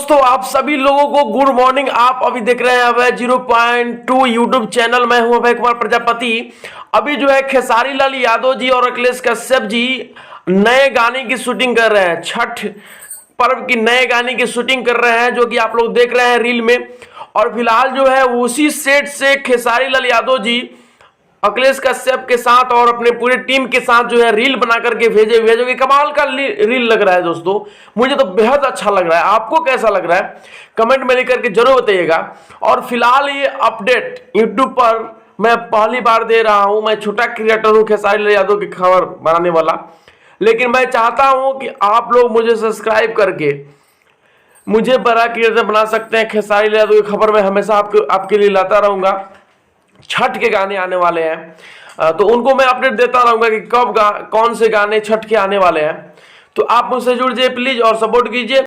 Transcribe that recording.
दोस्तों आप सभी लोगों को गुड मॉर्निंग। आप अभी देख रहे हैं अभय 0.2 यूट्यूब चैनल। मैं हूं अभय कुमार प्रजापति। अभी जो है खेसारी लाल यादव जी और अखिलेश कश्यप जी नए गाने की शूटिंग कर रहे हैं। छठ पर्व की नए गाने की शूटिंग कर रहे हैं, जो कि आप लोग देख रहे हैं रील में। और फिलहाल जो है उसी सेट से खेसारी लाल यादव जी अखिलेश कश्यप के साथ और अपने पूरे टीम के साथ जो है रील बना करके भेजे हुए, जो कि कमाल का रील लग रहा है। दोस्तों मुझे तो बेहद अच्छा लग रहा है। आपको कैसा लग रहा है कमेंट में लिख करके जरूर बताइएगा। और फिलहाल ये अपडेट यूट्यूब पर मैं पहली बार दे रहा हूं। मैं छोटा क्रिएटर हूं, खेसारी लाल यादव की खबर बनाने वाला, लेकिन मैं चाहता हूं कि आप लोग मुझे सब्सक्राइब करके मुझे बड़ा क्रिएटर बना सकते हैं। खेसारी लाल यादव की खबर मैं हमेशा आपके लिए लाता रहूंगा। छठ के गाने आने वाले हैं तो उनको मैं अपडेट देता रहूंगा कि कब कौन से गाने छठ के आने वाले हैं। तो आप मुझसे जुड़ जाइए प्लीज और सपोर्ट कीजिए।